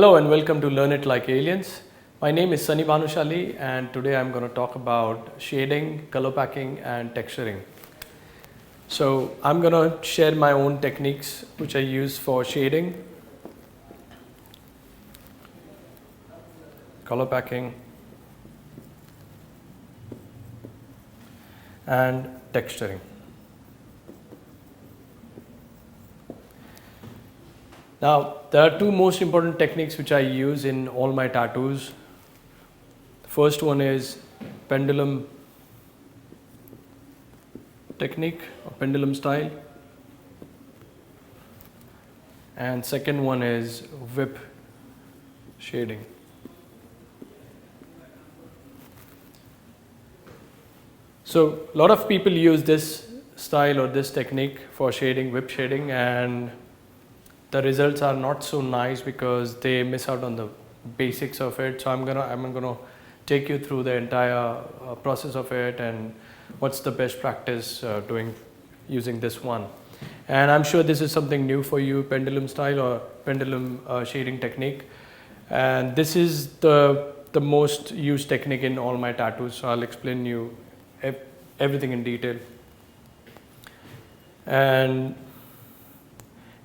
Hello and welcome to Learn It Like Aliens. My name is Sunny Bhanushali and today I'm going to talk about shading, color packing and texturing. So I'm going to share my own techniques which I use for shading, color packing and texturing. Now, there are two most important techniques which I use in all my tattoos. The first one is pendulum technique or pendulum style, and second one is whip shading. So a lot of people use this style or this technique for shading, whip shading, and the results are not so nice because they miss out on the basics of it. So I'm gonna take you through the entire process of it and what's the best practice using this one. And I'm sure this is something new for you, pendulum style or pendulum shading technique. And this is the most used technique in all my tattoos. So I'll explain you everything in detail. And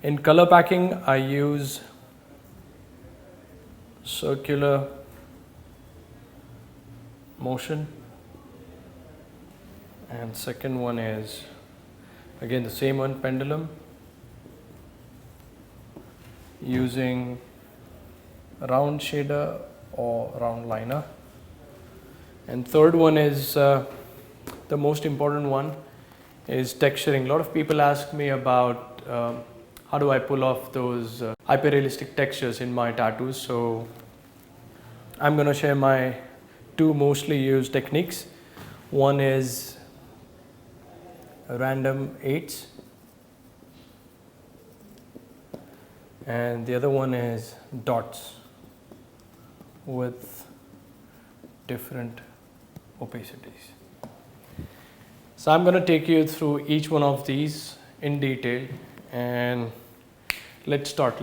in color packing, I use circular motion, and second one is again the same one, pendulum, using round shader or round liner, and third one is the most important one is texturing. A lot of people ask me about how do I pull off those hyper-realistic textures in my tattoos. So I'm going to share my two mostly used techniques. One is random 8s and the other one is dots with different opacities. So I'm going to take you through each one of these in detail, and let's start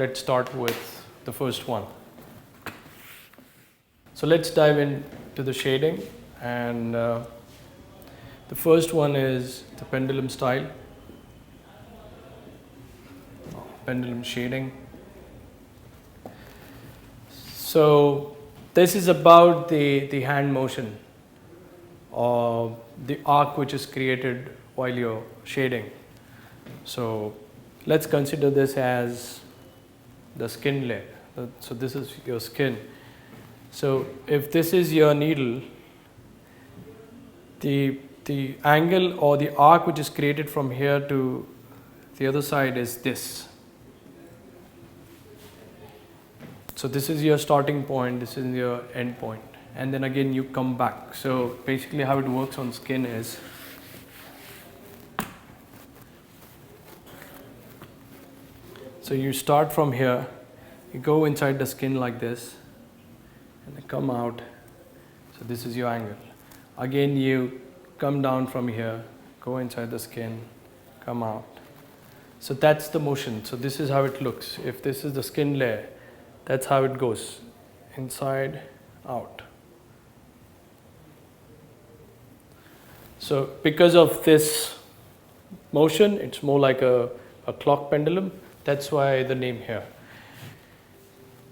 with the first one. So let's dive into the shading, and the first one is the pendulum style, pendulum shading. So this is about the hand motion or the arc which is created while you're shading. So let's consider this as the skin layer. So this is your skin. So if this is your needle, the angle or the arc which is created from here to the other side is this. So this is your starting point, this is your end point, and then again you come back. So basically how it works on skin is so you start from here, you go inside the skin like this, and then come out. So this is your angle. Again, you come down from here, go inside the skin, come out. So that's the motion. So this is how it looks. If this is the skin layer, that's how it goes, inside, out. So because of this motion, it's more like a clock pendulum. That's why the name here.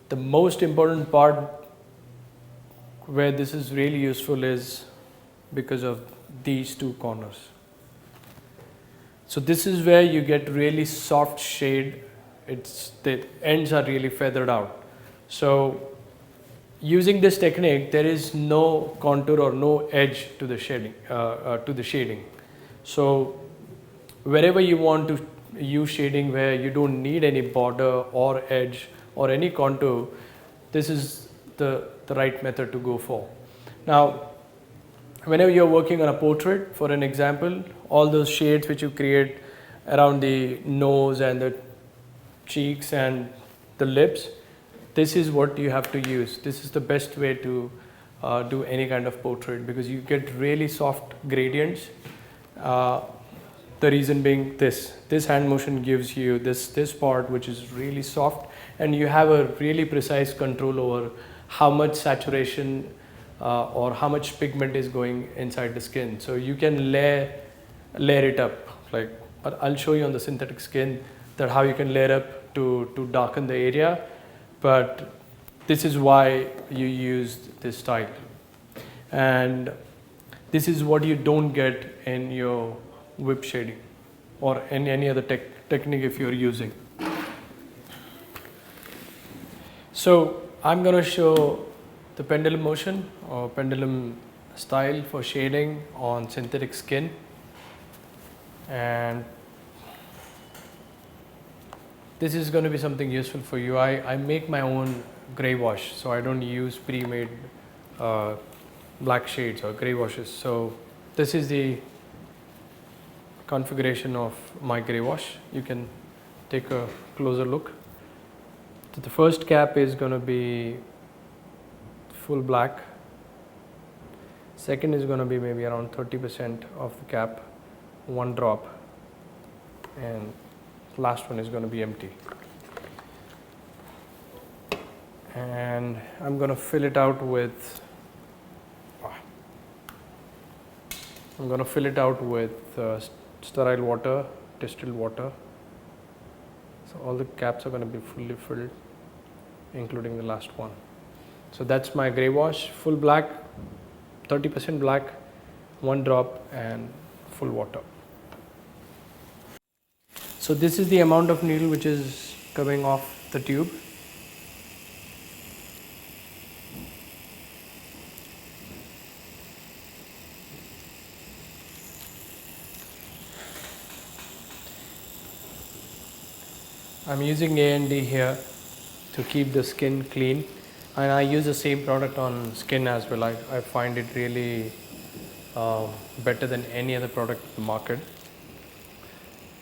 The most important part where this is really useful is because of these two corners. So this is where you get really soft shade. The ends are really feathered out. So using this technique, there is no contour or no edge to the shading. So wherever you want to use shading where you don't need any border or edge or any contour, this is the right method to go for. Now, whenever you're working on a portrait, for an example, all those shades which you create around the nose and the cheeks and the lips, this is what you have to use. This is the best way to do any kind of portrait because you get really soft gradients. The reason being this hand motion gives you this part which is really soft and you have a really precise control over how much saturation or how much pigment is going inside the skin. So you can layer it up, like, but I'll show you on the synthetic skin that how you can layer up to darken the area, but this is why you used this style, and this is what you don't get in your whip shading or in any other technique if you're using. So I'm going to show the pendulum motion or pendulum style for shading on synthetic skin, and this is going to be something useful for you. I make my own gray wash, so I don't use pre-made black shades or gray washes. So this is the configuration of my gray wash. You can take a closer look. So the first cap is going to be full black. Second is going to be maybe around 30% of the cap, one drop, and last one is going to be empty. And I'm going to fill it out with sterile water, distilled water. So all the caps are going to be fully filled, including the last one. So that's my gray wash, full black, 30% black, one drop, and full water. So this is the amount of needle which is coming off the tube. I'm using A&D here to keep the skin clean, and I use the same product on skin as well. I find it really better than any other product in the market.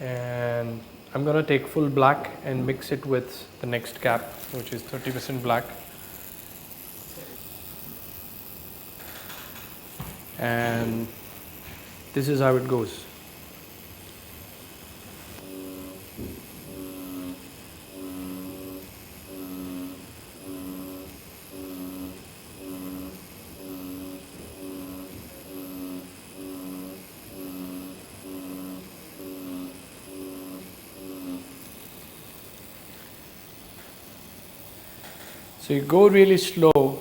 And I'm going to take full black and mix it with the next cap, which is 30% black. And this is how it goes. So you go really slow,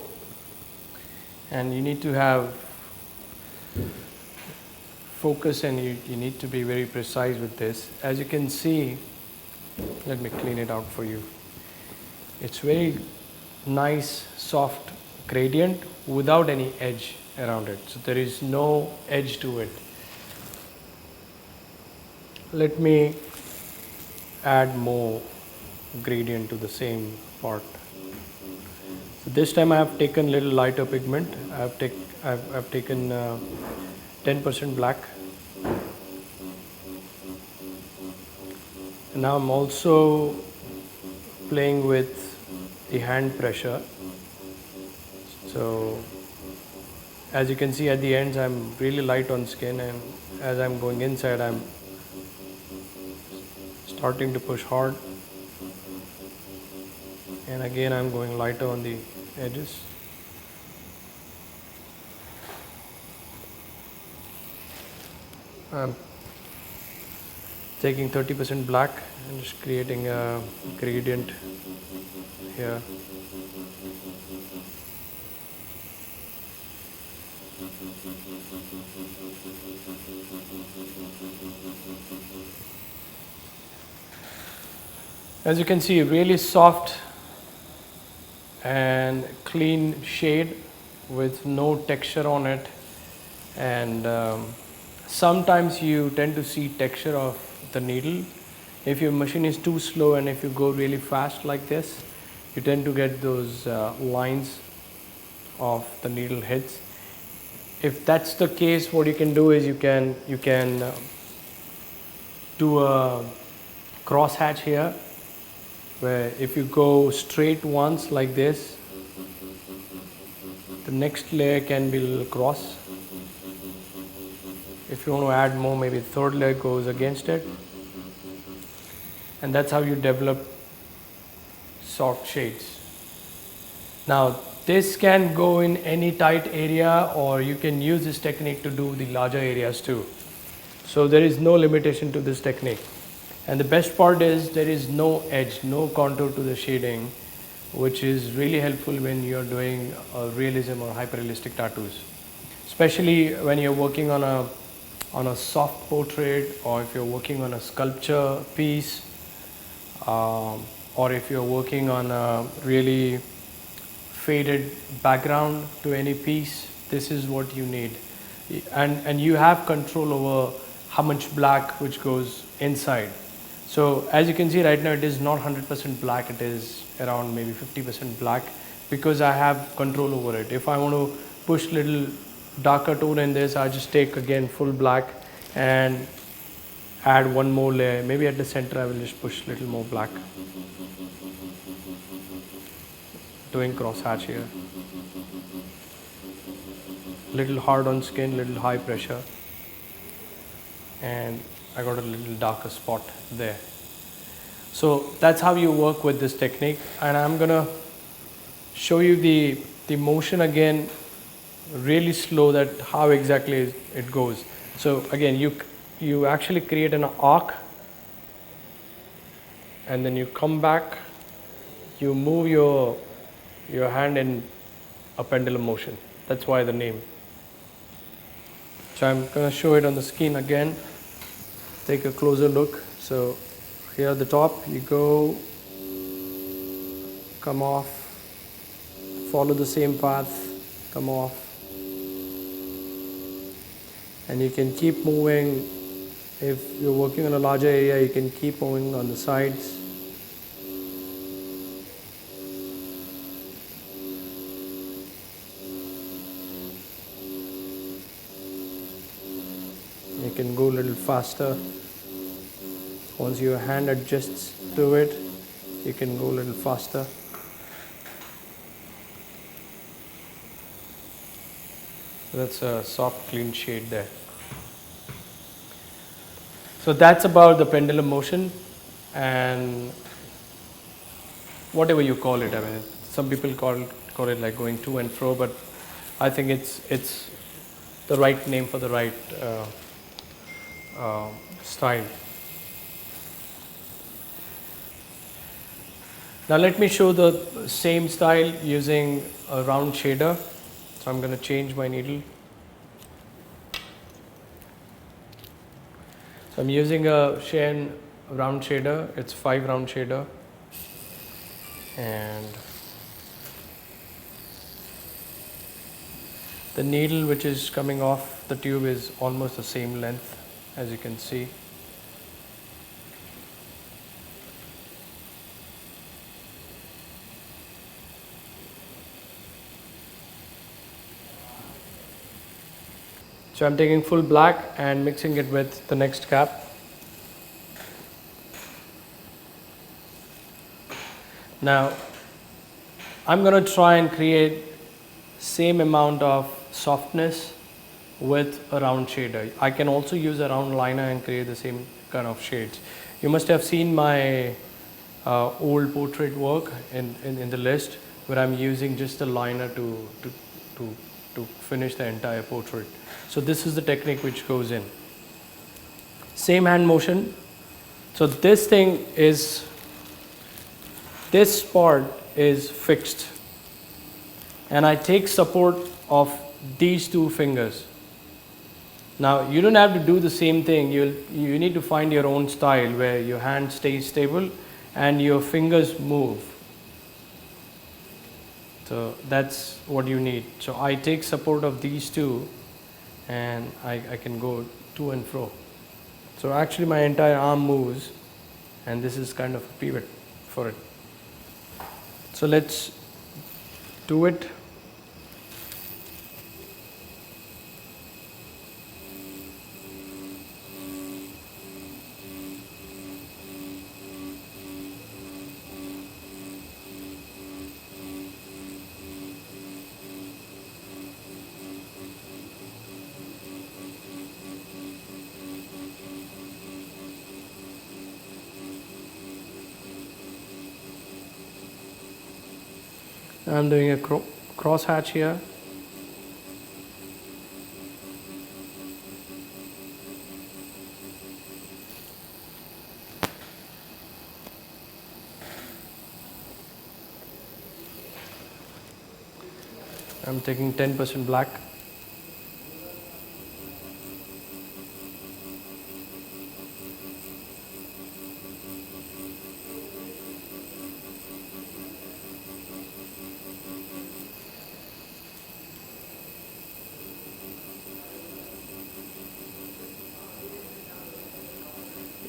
and you need to have focus, and you need to be very precise with this. As you can see, let me clean it out for you. It's very nice, soft gradient without any edge around it. So there is no edge to it. Let me add more gradient to the same part. So this time I have taken little lighter pigment. I've taken 10% black. And now I'm also playing with the hand pressure. So as you can see at the ends, I'm really light on skin, and as I'm going inside, I'm starting to push hard. And again, I'm going lighter on the edges. I'm taking 30% black and just creating a gradient here. As you can see, really soft and clean shade with no texture on it, and sometimes you tend to see texture of the needle. If your machine is too slow and if you go really fast like this, you tend to get those lines of the needle hits. If that's the case, what you can do is you can do a cross hatch here, where if you go straight once like this, the next layer can be a little cross. If you want to add more, maybe the third layer goes against it, and that's how you develop soft shades. Now this can go in any tight area, or you can use this technique to do the larger areas too. So there is no limitation to this technique. And the best part is there is no edge, no contour to the shading, which is really helpful when you're doing realism or hyperrealistic tattoos. Especially when you're working on a soft portrait, or if you're working on a sculpture piece, or if you're working on a really faded background to any piece, this is what you need. And you have control over how much black which goes inside. So as you can see right now, it is not 100% black, it is around maybe 50% black, because I have control over it. If I want to push little darker tone in this, I just take again full black and add one more layer. Maybe at the center I will just push little more black, doing cross hatch here. Little hard on skin, little high pressure, and I got a little darker spot there. So that's how you work with this technique, and I'm gonna show you the motion again really slow, that how exactly it goes. So again, you actually create an arc, and then you come back, you move your hand in a pendulum motion. That's why the name. So I'm going to show it on the skin again. Take a closer look. So here at the top, you go, come off, follow the same path, come off, and you can keep moving. If you're working on a larger area, you can keep moving on the sides. You can go a little faster. Once your hand adjusts to it, you can go a little faster. That's a soft, clean shade there. So that's about the pendulum motion, and whatever you call it. I mean, some people call it like going to and fro, but I think it's the right name for the right style. Now let me show the same style using a round shader. So I'm going to change my needle. So I'm using a Shein round shader. It's 5 round shader, and the needle which is coming off the tube is almost the same length, as you can see. So I'm taking full black and mixing it with the next cap. Now I'm going to try and create same amount of softness with a round shader. I can also use a round liner and create the same kind of shades. You must have seen my old portrait work in the list, where I'm using just a liner to finish the entire portrait. So this is the technique which goes in. Same hand motion. So this part is fixed, and I take support of these 2 fingers. Now you don't have to do the same thing. You need to find your own style where your hand stays stable and your fingers move. So that's what you need. So I take support of these 2, and I can go to and fro. So actually my entire arm moves, and this is kind of a pivot for it. So let's do it. I'm doing a cross hatch here. I'm taking 10% black.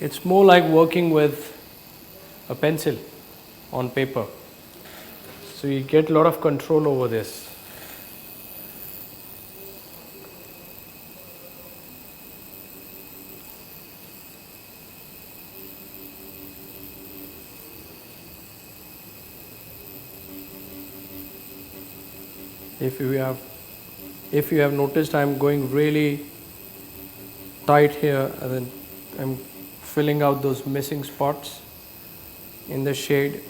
It's more like working with a pencil on paper. So you get a lot of control over this. If you have noticed, I'm going really tight here, and then I'm filling out those missing spots in the shade.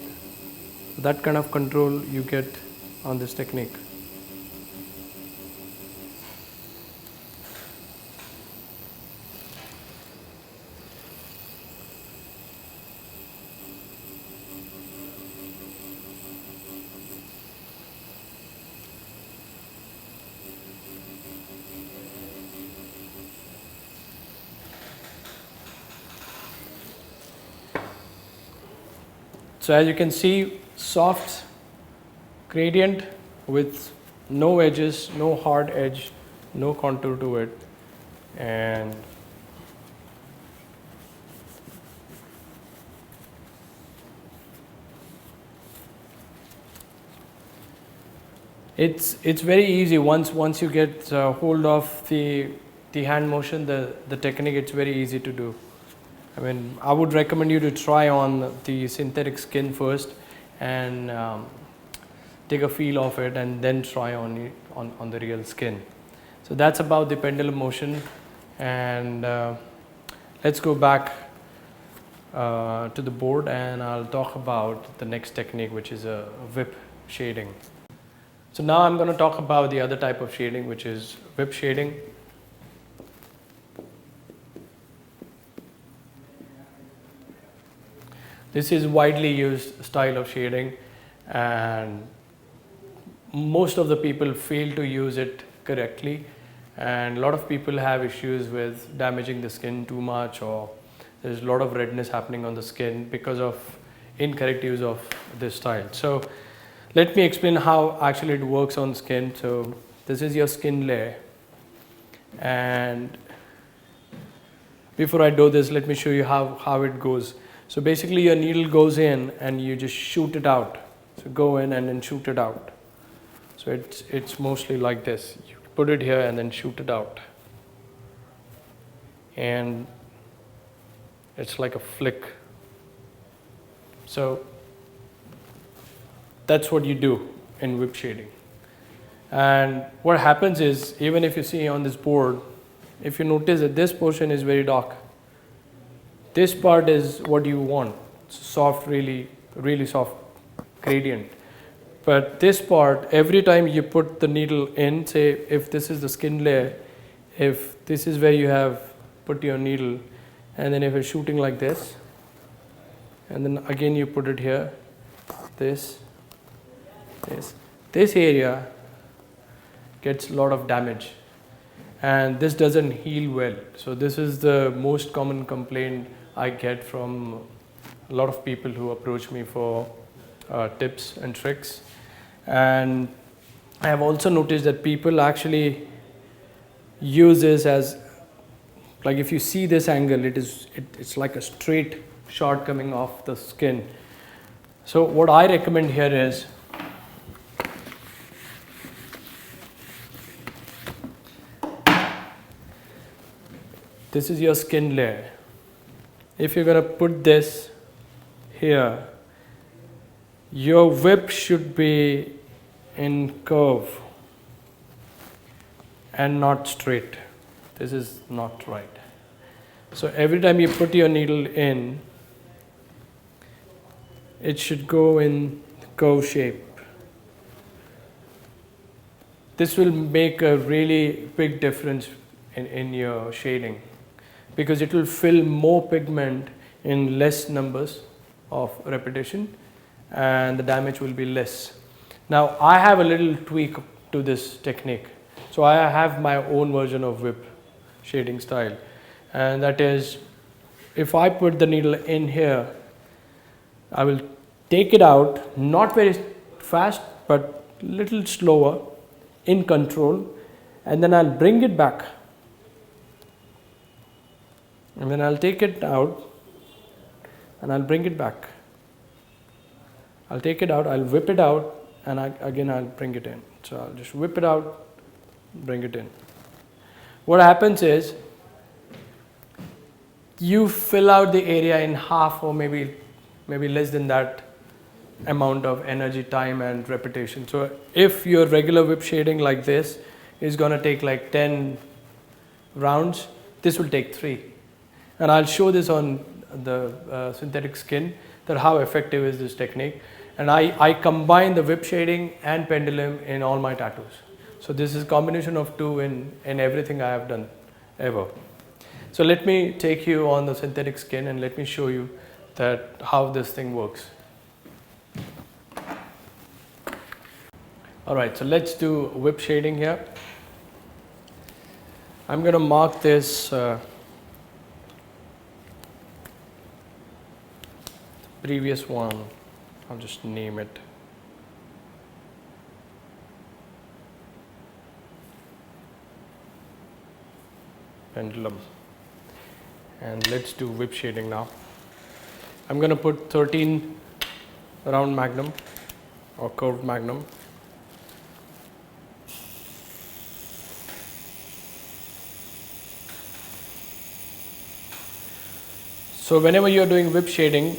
That kind of control you get on this technique. So as you can see, soft gradient with no edges, no hard edge, no contour to it, and it's very easy once you get hold of the hand motion, the technique. It's very easy to do. I mean, I would recommend you to try on the synthetic skin first and take a feel of it, and then try on the real skin. So that's about the pendulum motion, and let's go back to the board, and I'll talk about the next technique, which is a whip shading. So now I'm going to talk about the other type of shading, which is whip shading. This is widely used style of shading, and most of the people fail to use it correctly, and a lot of people have issues with damaging the skin too much, or there's a lot of redness happening on the skin because of incorrect use of this style. So let me explain how actually it works on skin. So this is your skin layer, and before I do this, let me show you how it goes. So basically your needle goes in and you just shoot it out. So go in and then shoot it out. So it's mostly like this. You put it here and then shoot it out. And it's like a flick. So that's what you do in whip shading. And what happens is, even if you see on this board, if you notice that this portion is very dark, this part is what you want, soft, really soft gradient. But this part, every time you put the needle in, say if this is the skin layer, if this is where you have put your needle, and then if you're shooting like this, and then again you put it here, this area gets a lot of damage, and this doesn't heal well. So this is the most common complaint I get from a lot of people who approach me for tips and tricks. And I have also noticed that people actually use this as, like, if you see this angle, it's like a straight shot coming off the skin. So what I recommend here is, this is your skin layer. If you're going to put this here, your whip should be in curve and not straight. This is not right. So every time you put your needle in, it should go in curve shape. This will make a really big difference in your shading, because it will fill more pigment in less numbers of repetition and the damage will be less. Now I have a little tweak to this technique. So I have my own version of whip shading style, and that is, if I put the needle in here, I will take it out, not very fast but little slower, in control, and then I'll bring it back, and then I'll take it out and I'll bring it back. I'll take it out, I'll whip it out, and again I'll bring it in. So I'll just whip it out, bring it in. What happens is, you fill out the area in half or maybe less than that amount of energy, time and repetition. So if your regular whip shading like this is going to take like 10 rounds, this will take 3. And I'll show this on the synthetic skin, that how effective is this technique. And I combine the whip shading and pendulum in all my tattoos. So this is combination of two in everything I have done ever. So let me take you on the synthetic skin and let me show you that how this thing works. Alright, so let's do whip shading here. I'm going to mark this previous one. I'll just name it. Pendulum. And let's do whip shading now. I'm going to put 13 round magnum or curved magnum. So whenever you're doing whip shading,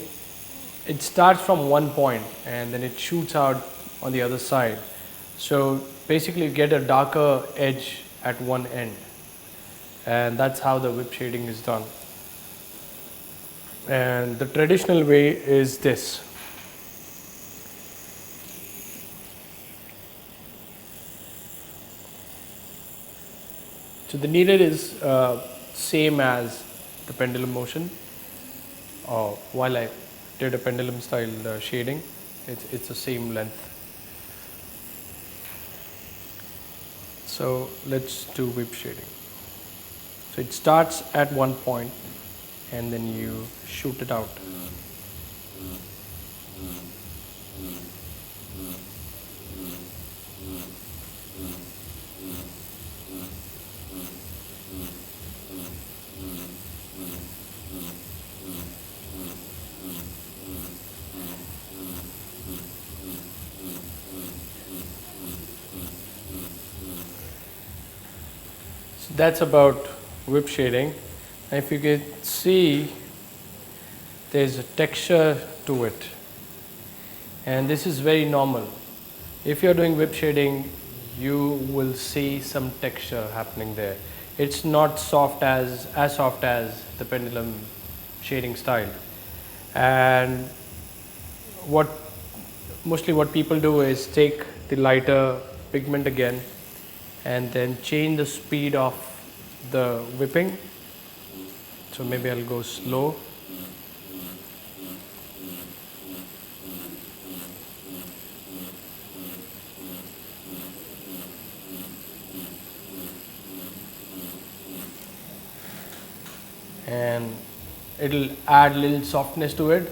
it starts from one point and then it shoots out on the other side. So basically you get a darker edge at one end, and that's how the whip shading is done. And the traditional way is this. So the needle is same as the pendulum motion. While I did a pendulum style shading, it's the same length. So let's do whip shading. So it starts at one point and then you shoot it out. So that's about whip shading. And if you can see, there's a texture to it, and this is very normal. If you're doing whip shading, you will see some texture happening there. It's not as soft as the pendulum shading style. And mostly what people do is take the lighter pigment again and then change the speed of the whipping. So maybe I'll go slow. And it'll add a little softness to it,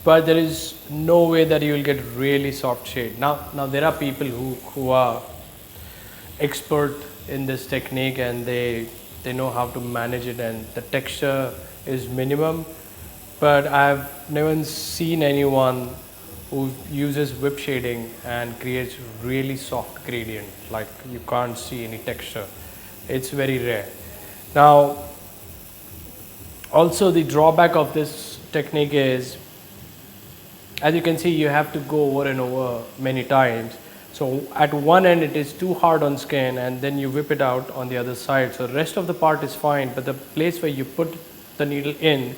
but there is no way that you will get really soft shade. Now there are people who are expert in this technique and they know how to manage it, and the texture is minimum, but I've never seen anyone who uses whip shading and creates really soft gradient, like you can't see any texture. It's very rare. Now also the drawback of this technique is, as you can see, you have to go over and over many times. So at one end it is too hard on skin and then you whip it out on the other side. So the rest of the part is fine, but the place where you put the needle in,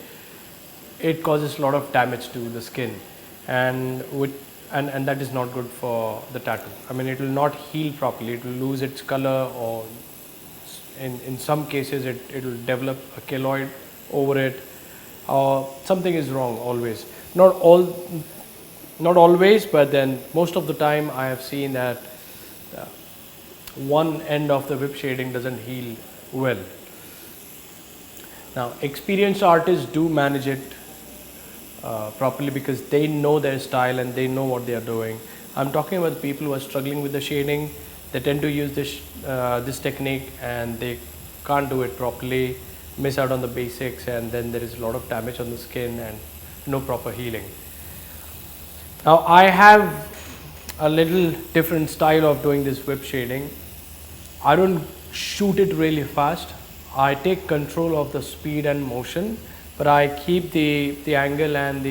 it causes a lot of damage to the skin. And with and that is not good for the tattoo. I mean, it will not heal properly. It will lose its color, or in some cases it will develop a keloid over it, or something is wrong always. Not always, but then most of the time I have seen that one end of the whip shading doesn't heal well. Now, experienced artists do manage it properly because they know their style and they know what they are doing. I'm talking about the people who are struggling with the shading. They tend to use this technique and they can't do it properly, miss out on the basics, and then there is a lot of damage on the skin and no proper healing. Now, I have a little different style of doing this whip shading. I don't shoot it really fast. I take control of the speed and motion, but I keep the angle and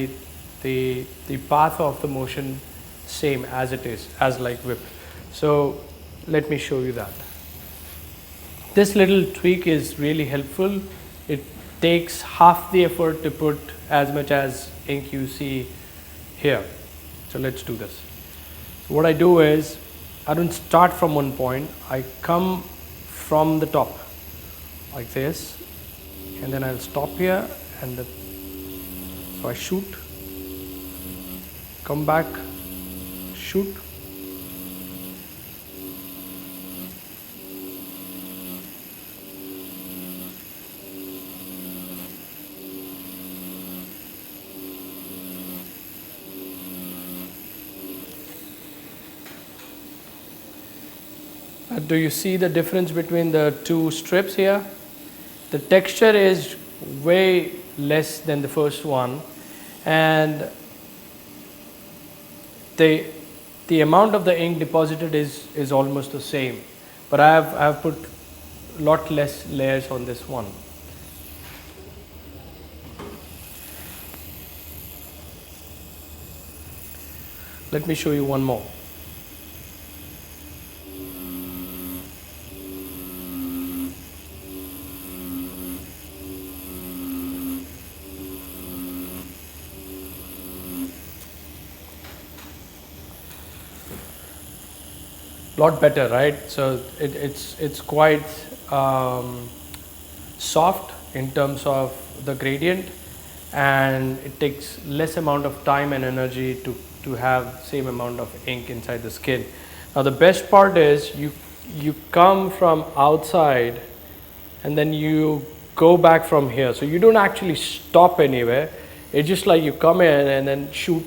the path of the motion same as it is, as like whip. So let me show you that. This little tweak is really helpful. It takes half the effort to put as much as ink you see here. So let's do this. So what I do is, I don't start from one point. I come from the top like this, and then I'll stop here, and so I shoot, come back, shoot. Do you see the difference between the two strips here? The texture is way less than the first one, and the amount of the ink deposited is almost the same, but I have put a lot less layers on this one. Let me show you one more. Lot better, right? So it's quite soft in terms of the gradient, and it takes less amount of time and energy to have same amount of ink inside the skin. Now the best part is you come from outside and then you go back from here, so you don't actually stop anywhere. It's just like you come in and then shoot.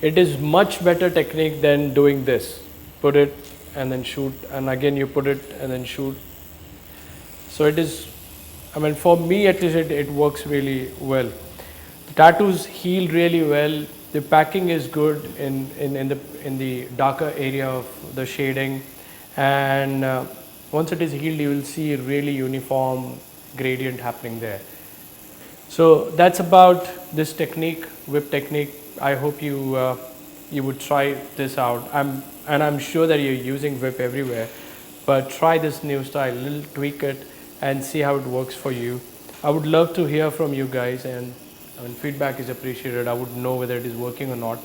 It is much better technique than doing this. Put it and then shoot, and again you put it and then shoot. So it is, I mean, for me at least it works really well. The tattoos heal really well. The packing is good in the darker area of the shading, and once it is healed, you will see a really uniform gradient happening there. So that's about this technique, whip technique. I hope you would try this out. I'm sure that you're using whip everywhere, but try this new style, little tweak it and see how it works for you. I would love to hear from you guys, and I mean, feedback is appreciated. I would know whether it is working or not.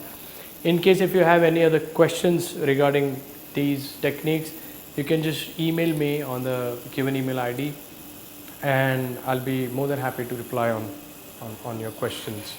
In case if you have any other questions regarding these techniques, you can just email me on the given email ID, and I'll be more than happy to reply on your questions.